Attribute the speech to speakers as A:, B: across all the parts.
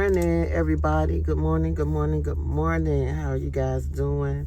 A: morning, everybody. Good morning, good morning, good morning. How are you guys doing?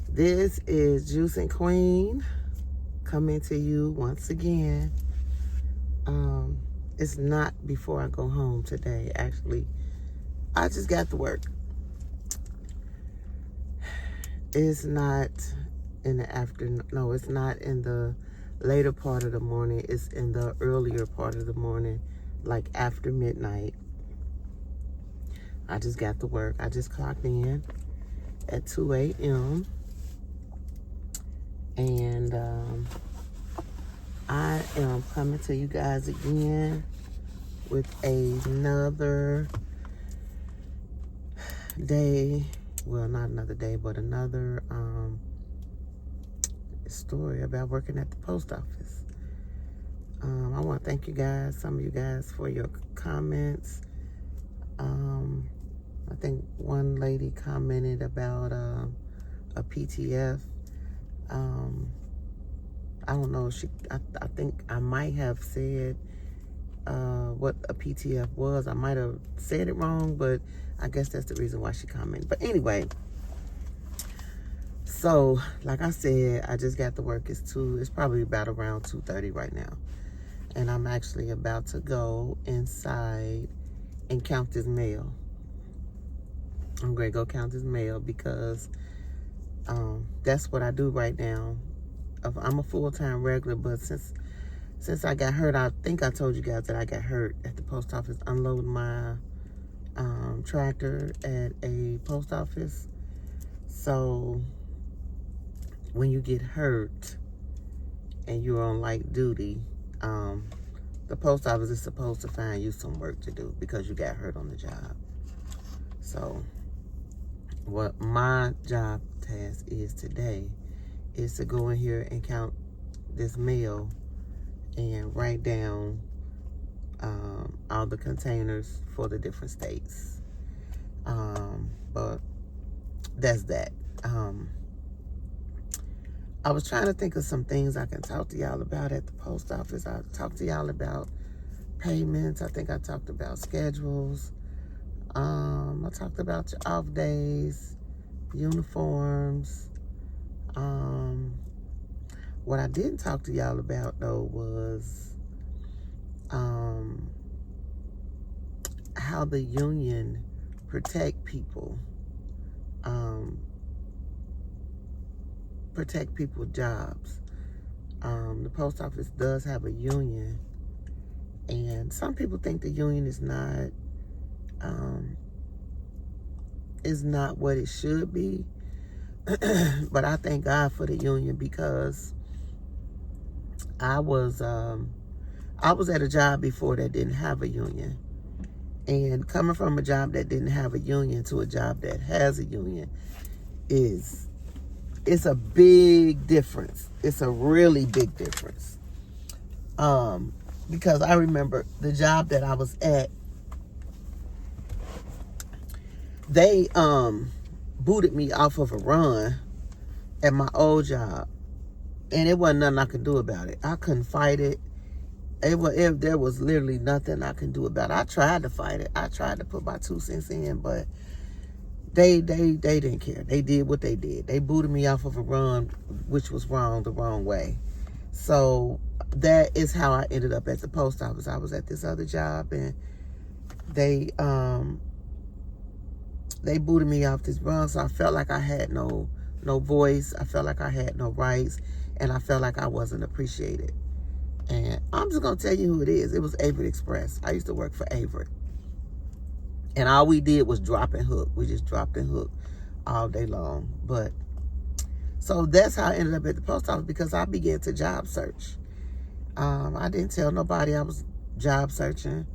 A: This is Juice and Queen coming to you once again. It's not before I go home today. Actually, I just got to work. It's not in the afternoon. No, it's not in the later part of the morning. It's in the earlier part of the morning, like after midnight. I just got to work. I just clocked in at 2 a.m. And I am coming to you guys again with another day. Well, not another day, but another story about working at the post office. I want to thank you guys, some of you guys, for your comments. I think one lady commented about a PTF. I don't know. I think I might have said what a PTF was. I might have said it wrong, but I guess that's the reason why she commented. But anyway, so like I said, I just got to work. It's probably about around 2:30 right now, and I'm actually about to go inside and count this mail. I'm going to go count this mail because that's what I do right now. I'm a full-time regular, but since I got hurt, I think I told you guys that I got hurt at the post office unloading my tractor at a post office. So when you get hurt and you're on light duty, the post office is supposed to find you some work to do because you got hurt on the job. So what my job task is today is to go in here and count this mail and write down all the containers for the different states. But that's that. I was trying to think of some things I can talk to y'all about at the post office. I talked to y'all about payments. I think I talked about schedules. I talked about your off days, uniforms. What I didn't talk to y'all about though was how the union protect people, protect people's jobs. The post office does have a union, and some people think the union is not what it should be. But I thank God for the union because I was at a job before that didn't have a union, and coming from a job that didn't have a union to a job that has a union it's a big difference. It's a really big difference. Because I remember the job that I was at, they booted me off of a run at my old job, and it wasn't nothing I could do about it. I couldn't fight it. There was literally nothing I could do about it. I tried to fight it. I tried to put my 2 cents in, but they didn't care. They did what they did. They booted me off of a run, which was wrong, the wrong way. So that is how I ended up at the post office. I was at this other job, and they booted me off this run, so I felt like I had no voice. I felt like I had no rights, and I felt like I wasn't appreciated. And I'm just going to tell you who it is. It was Averitt Express. I used to work for Averitt. And all we did was drop and hook. We just dropped and hooked all day long. But so that's how I ended up at the post office, because I began to job search. I didn't tell nobody I was job searching.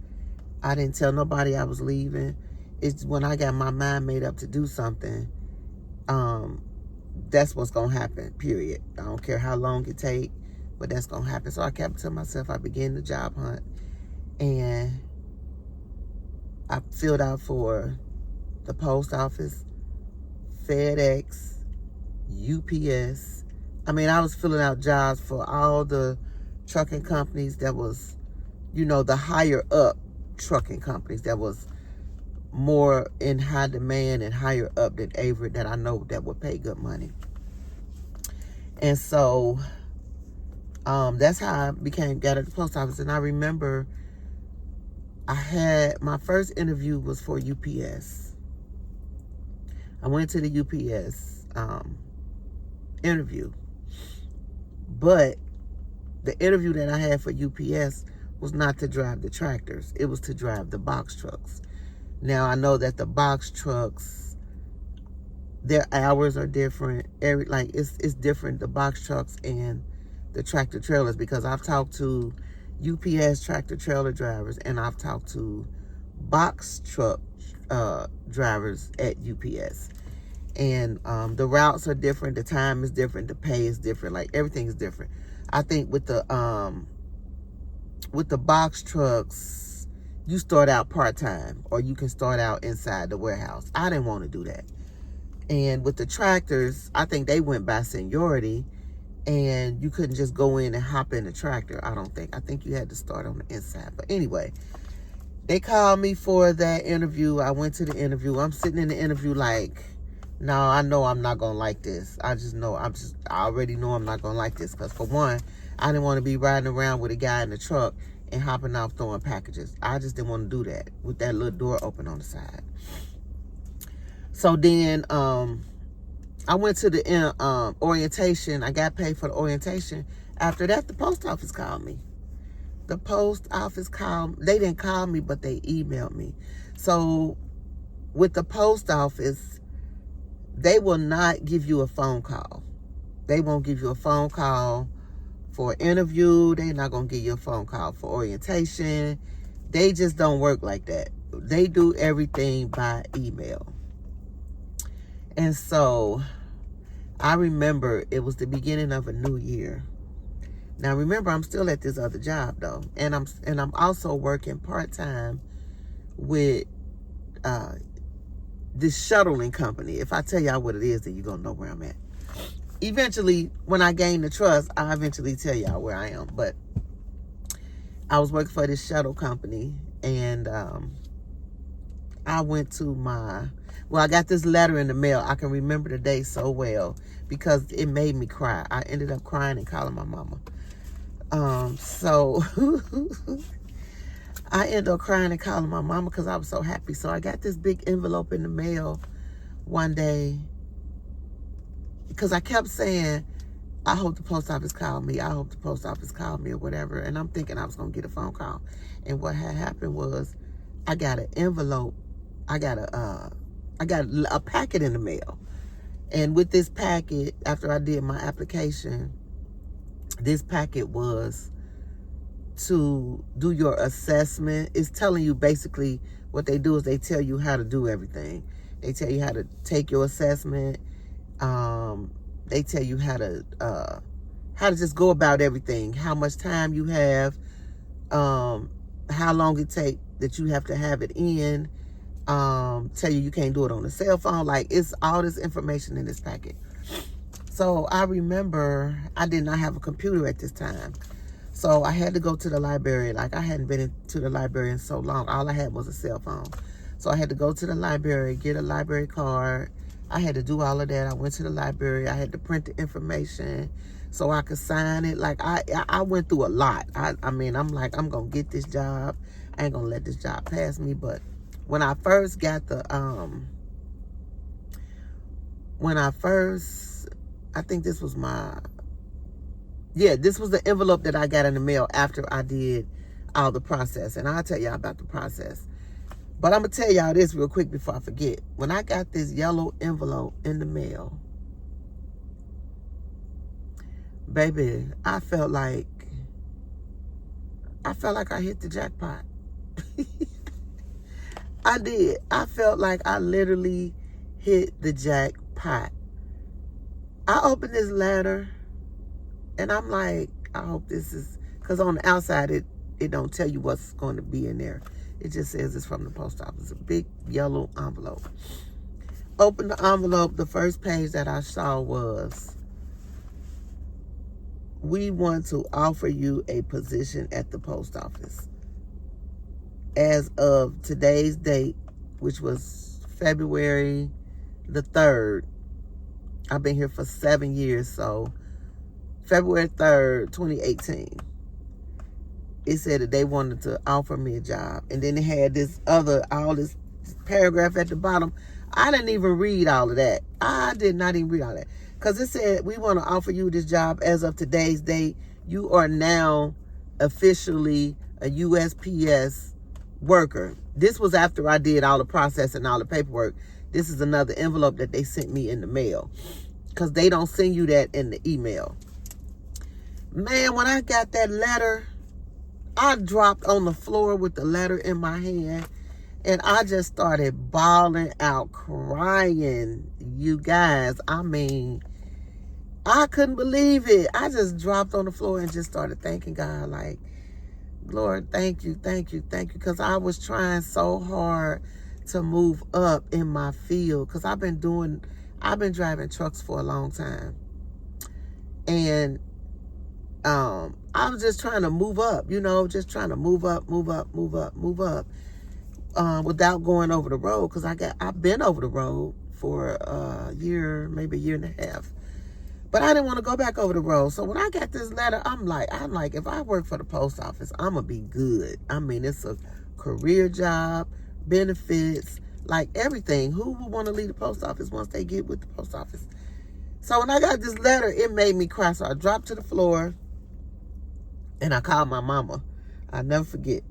A: I didn't tell nobody I was leaving. It's when I got my mind made up to do something, that's what's going to happen, period. I don't care how long it take, but that's going to happen. So I kept it to myself. I began the job hunt, and I filled out for the post office, FedEx, UPS. I mean, I was filling out jobs for all the trucking companies that was, the higher up trucking companies that was more in high demand and higher up than Avery that I know that would pay good money. And so that's how I got at the post office. And I remember I had my first interview was for UPS. I went to the UPS interview, but the interview that I had for UPS was not to drive the tractors. It was to drive the box trucks. Now I know that the box trucks, their hours are different. It's different, the box trucks and the tractor trailers, because I've talked to UPS tractor trailer drivers and I've talked to box truck drivers at UPS. And the routes are different, the time is different, the pay is different, like everything is different. I think with the box trucks, you start out part-time or you can start out inside the warehouse. I didn't want to do that. And with the tractors, I think they went by seniority and you couldn't just go in and hop in the tractor, I don't think. I think you had to start on the inside. But anyway, they called me for that interview. I went to the interview. I'm sitting in the interview like, no, I know I'm not going to like this. I already know I'm not going to like this. Because for one, I didn't want to be riding around with a guy in the truck and hopping off throwing packages. I just didn't want to do that with that little door open on the side. So then I went to the orientation. I got paid for the orientation. After that, the post office called me. The post office called. They didn't call me, but they emailed me. So with the post office, they will not give you a phone call. They won't give you a phone call for an interview. They're not going to give you a phone call for orientation. They just don't work like that. They do everything by email. And so I remember it was the beginning of a new year. Now remember, I'm still at this other job though. And I'm also working part-time with this shuttling company. If I tell y'all what it is, then you're going to know where I'm at. Eventually, when I gain the trust, I'll eventually tell y'all where I am. But I was working for this shuttle company, and I went to I got this letter in the mail. I can remember the day so well because it made me cry. I ended up crying and calling my mama. So I ended up crying and calling my mama because I was so happy. So I got this big envelope in the mail one day because I kept saying, I hope the post office called me. I hope the post office called me or whatever. And I'm thinking I was going to get a phone call. And what had happened was I got an envelope. I got a packet in the mail. And with this packet, after I did my application, this packet was to do your assessment. It's telling you basically what they do is they tell you how to do everything. They tell you how to take your assessment. They tell you how to just go about everything, how much time you have, how long it take that you have to have it in, tell you can't do it on a cell phone. Like, it's all this information in this packet. So I remember I did not have a computer at this time. So I had to go to the library. Like, I hadn't been to the library in so long. All I had was a cell phone. So I had to go to the library, get a library card. I had to do all of that. I went to the library. I had to print the information so I could sign it. Like, I went through a lot. I mean, I'm like, I'm going to get this job. I ain't going to let this job pass me. But when I first got the, I think this was this was the envelope that I got in the mail after I did all the process. And I'll tell y'all about the process. But I'm going to tell y'all this real quick before I forget. When I got this yellow envelope in the mail, baby, I felt like I hit the jackpot. I did. I felt like I literally hit the jackpot. I opened this letter and I'm like, I hope this is, because on the outside it don't tell you what's going to be in there. It just says it's from the post office, a big yellow envelope. Open the envelope, the first page that I saw was, we want to offer you a position at the post office. As of today's date, which was February the 3rd. I've been here for 7 years, so February 3rd, 2018. It said that they wanted to offer me a job. And then they had all this paragraph at the bottom. I didn't even read all of that. I did not even read all that. Because it said, we want to offer you this job as of today's date. You are now officially a USPS worker. This was after I did all the process and all the paperwork. This is another envelope that they sent me in the mail. Because they don't send you that in the email. Man, when I got that letter, I dropped on the floor with the letter in my hand. And I just started bawling out, crying. You guys, I mean, I couldn't believe it. I just dropped on the floor and just started thanking God, like, Lord, thank you, thank you, thank you. Because I was trying so hard to move up in my field. Because I've been driving trucks for a long time. And I was just trying to move up, just trying to move up. Without going over the road, because I've been over the road for a year, maybe a year and a half. But I didn't want to go back over the road. So when I got this letter, I'm like, if I work for the post office, I'm going to be good. I mean, it's a career job, benefits, like everything. Who would want to leave the post office once they get with the post office? So when I got this letter, it made me cry. So I dropped to the floor and I called my mama. I'll never forget.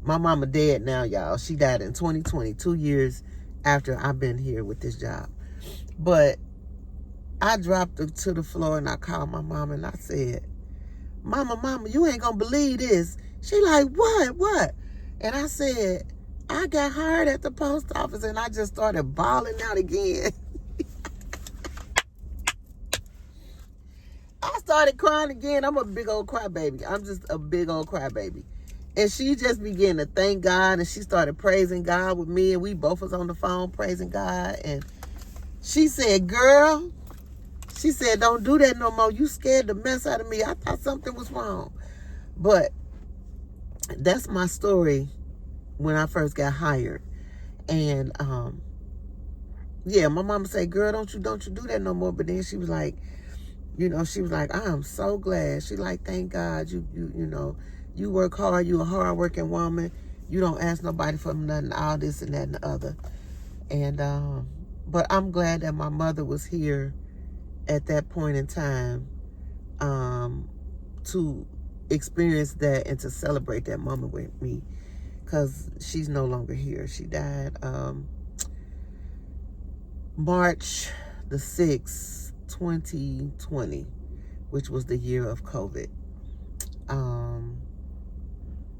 A: My mama dead now, y'all. She died in 2020, 2 years after I've been here with this job. But I dropped her to the floor and I called my mama and I said, Mama, you ain't gonna believe this. She like, what? And I said, I got hired at the post office, and I just started bawling out again. I started crying again. I'm a big old crybaby. I'm just a big old crybaby. And she just began to thank God, and she started praising God with me, and we both was on the phone praising God. And she said, girl, she said, don't do that no more. You scared the mess out of me. I thought something was wrong. But that's my story when I first got hired. And yeah, my mama said, girl, don't you do that no more. But then she was like, I am so glad. She like, thank God you work hard. You a hard-working woman. You don't ask nobody for nothing, all this and that and the other. And, but I'm glad that my mother was here at that point in time to experience that and to celebrate that moment with me, because she's no longer here. She died March the 6th, 2020, which was the year of COVID.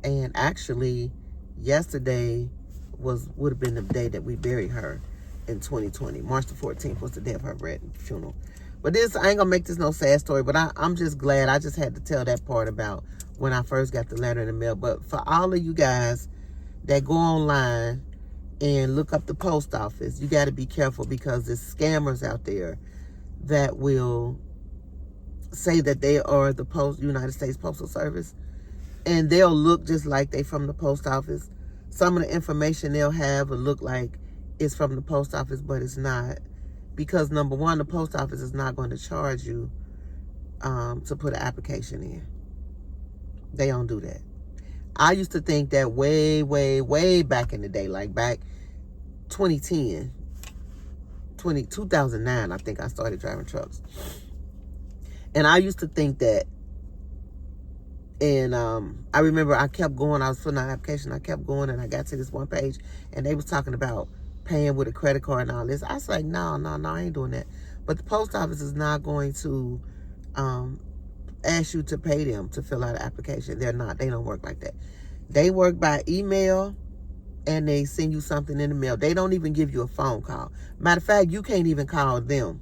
A: And actually, yesterday would have been the day that we buried her in 2020. March the 14th was the day of her funeral. But I ain't gonna make this no sad story, but I'm just glad. I just had to tell that part about when I first got the letter in the mail. But for all of you guys that go online and look up the post office, you got to be careful, because there's scammers out there that will say that they are the United States Postal Service, and they'll look just like they from the post office. Some of the information they'll have will look like it's from the post office, but it's not. Because number one, the post office is not going to charge you to put an application in. They don't do that. I used to think that way, way, way back in the day, like back 2010, 2009, I think I started driving trucks. And I used to think that, and I remember I kept going, I was filling out an application, I kept going, and I got to this one page, and they was talking about paying with a credit card and all this. I was like, no, I ain't doing that. But the post office is not going to ask you to pay them to fill out an application. They're not. They don't work like that. They work by email, and they send you something in the mail. They don't even give you a phone call. Matter of fact, you can't even call them.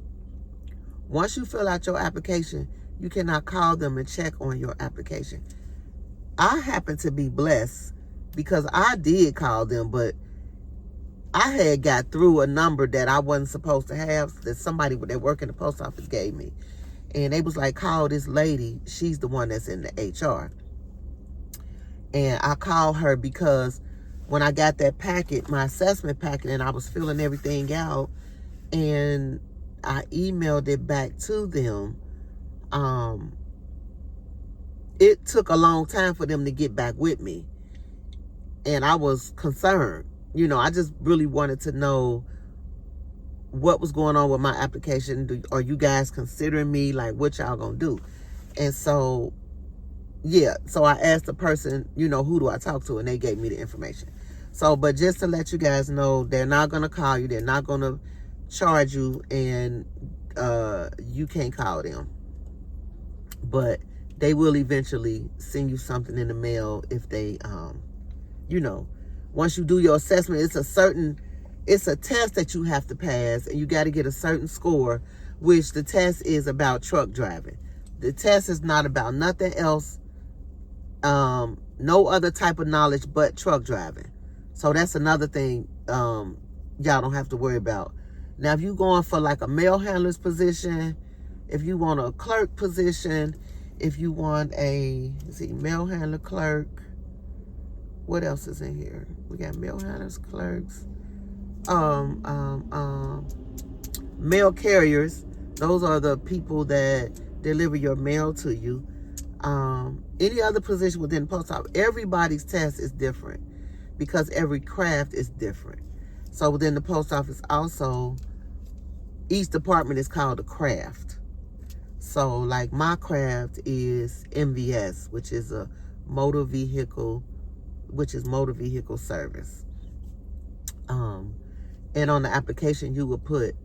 A: Once you fill out your application, you cannot call them and check on your application. I happen to be blessed because I did call them, but I had got through a number that I wasn't supposed to have, that somebody that worked in the post office gave me. And they was like, call this lady. She's the one that's in the HR. And I called her because when I got that packet, my assessment packet, and I was filling everything out, and I emailed it back to them, it took a long time for them to get back with me. And I was concerned. I just really wanted to know what was going on with my application. Are you guys considering me? Like, what y'all gonna do? And so, yeah. So I asked the person, who do I talk to? And they gave me the information. So, but just to let you guys know, they're not gonna call you. They're not gonna charge you, and you can't call them. But they will eventually send you something in the mail if they, once you do your assessment, it's a test that you have to pass, and you got to get a certain score, which the test is about truck driving. The test is not about nothing else, no other type of knowledge but truck driving. So that's another thing y'all don't have to worry about. Now, if you're going for like a mail handler's position, if you want a clerk position, if you want mail handler, clerk, what else is in here? We got mail handlers, clerks, mail carriers. Those are the people that deliver your mail to you. Any other position within the post office, everybody's test is different because every craft is different. So within the post office also, each department is called a craft. So like my craft is MVS, which is motor vehicle service. And on the application you would put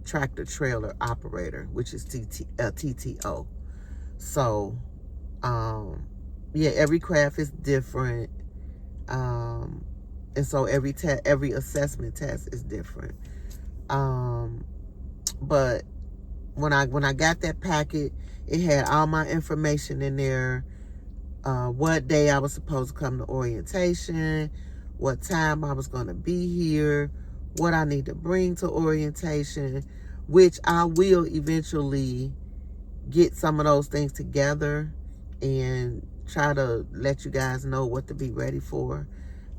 A: tractor trailer operator, which is TTO. So every craft is different. And so every assessment test is different. But when I got that packet, it had all my information in there. What day I was supposed to come to orientation, what time I was going to be here, what I need to bring to orientation, which I will eventually get some of those things together and try to let you guys know what to be ready for.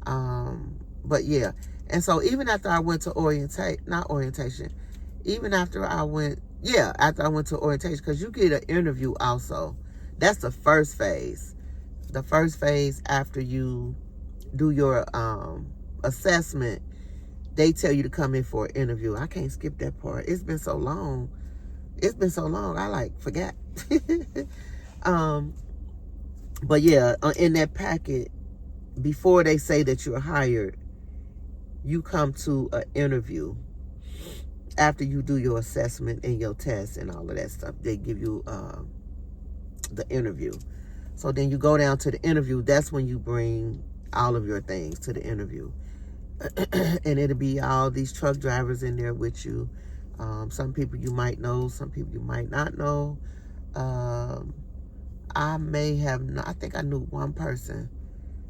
A: But yeah, and so even after I went to after I went to orientation, because you get an interview also. That's the first phase. The first phase after you do your assessment, they tell you to come in for an interview. I can't skip that part. It's been so long. I forgot. But yeah, in that packet, before they say that you're hired, you come to an interview. After you do your assessment and your test and all of that stuff, they give you the interview. So then you go down to the interview. That's when you bring all of your things to the interview. And it'll be all these truck drivers in there with you. Some people you might know, some people you might not know. I think I knew one person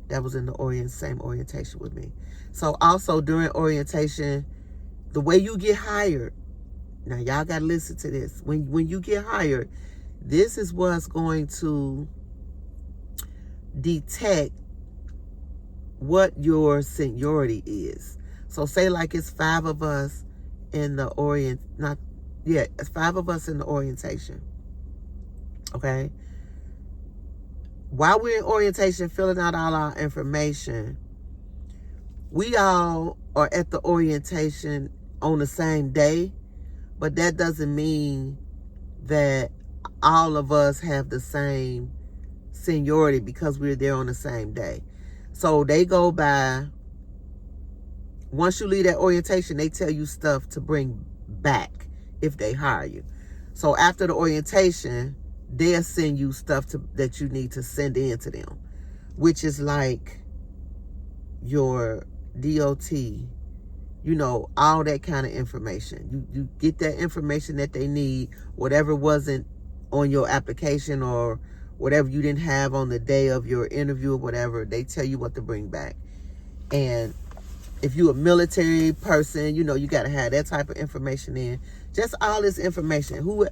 A: that was in the same orientation with me. So also during orientation, the way you get hired, now y'all got to listen to this. When you get hired, this is what's going to detect what your seniority is. So say like it's 5 of us in the it's 5 of us in the orientation. Okay? While we're in orientation, filling out all our information, we all are at the orientation on the same day, but that doesn't mean that all of us have the same seniority because we're there on the same day. So they go by, once you leave that orientation, they tell you stuff to bring back if they hire you. So after the orientation, they'll send you stuff that you need to send in to them, which is like your DOT, all that kind of information. You get that information that they need, whatever wasn't on your application or whatever you didn't have on the day of your interview or whatever, they tell you what to bring back. And if you're a military person, you got to have that type of information in. Just all this information.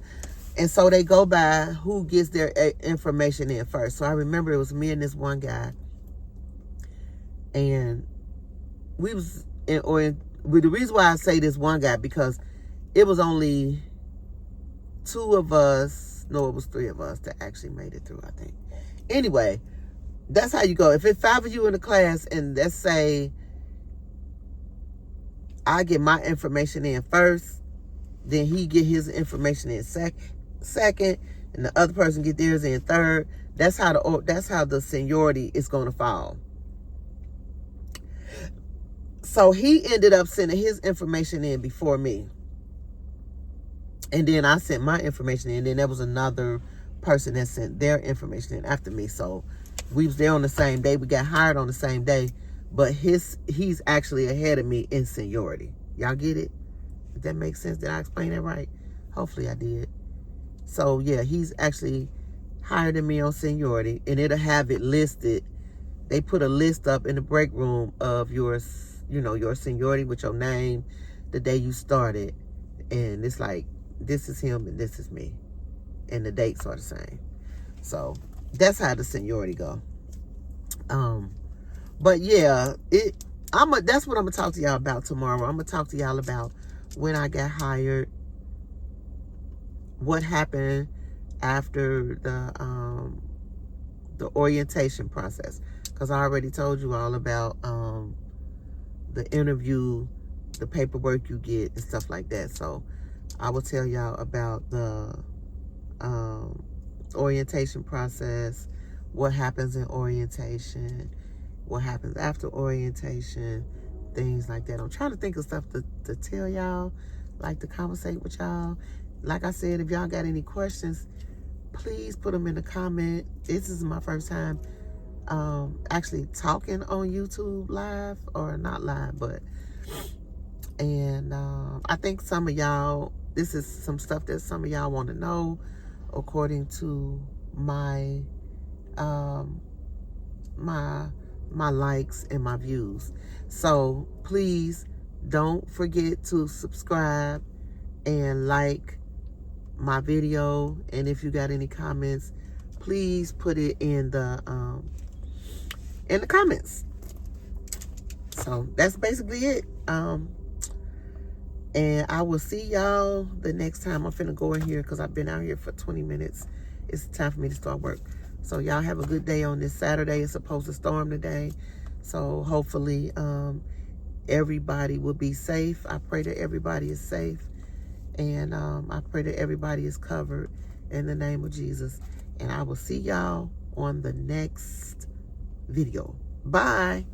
A: And so they go by who gets their information in first. So I remember it was me and this one guy. And we was in with the reason why I say this one guy, because it was only 2 of us, no, it was 3 of us that actually made it through, I think. Anyway, that's how you go. If it's 5 of you in the class, and let's say I get my information in first, then he get his information in second, and the other person get theirs in third. That's how the seniority is going to fall. So he ended up sending his information in before me. And then I sent my information in. And then there was another person that sent their information in after me. So we was there on the same day. We got hired on the same day. But he's actually ahead of me in seniority. Y'all get it? Did that make sense? Did I explain that right? Hopefully I did. So yeah, he's actually higher than me on seniority. And it'll have it listed. They put a list up in the break room of your seniority with your name, the day you started. And it's like, this is him and this is me. And the dates are the same. So that's how the seniority go. But yeah, that's what I'm gonna talk to y'all about tomorrow. I'm gonna talk to y'all about when I got hired, what happened after the orientation process. Because I already told you all about the interview, the paperwork you get, and stuff like that. So I will tell y'all about the orientation process, what happens in orientation, what happens after orientation, things like that. I'm trying to think of stuff to tell y'all, like to conversate with y'all. Like I said, if y'all got any questions, please put them in the comment. This is my first time actually talking on YouTube live, or not live, but I think some of y'all, this is some stuff that some of y'all want to know according to my my likes and my views. So please don't forget to subscribe and like my video, and if you got any comments, please put it in the comments. So that's basically it. And I will see y'all the next time. I'm finna go in here because I've been out here for 20 minutes. It's time for me to start work. So y'all have a good day on this Saturday. It's supposed to storm today. So hopefully everybody will be safe. I pray that everybody is safe. And I pray that everybody is covered in the name of Jesus. And I will see y'all on the next video. Bye.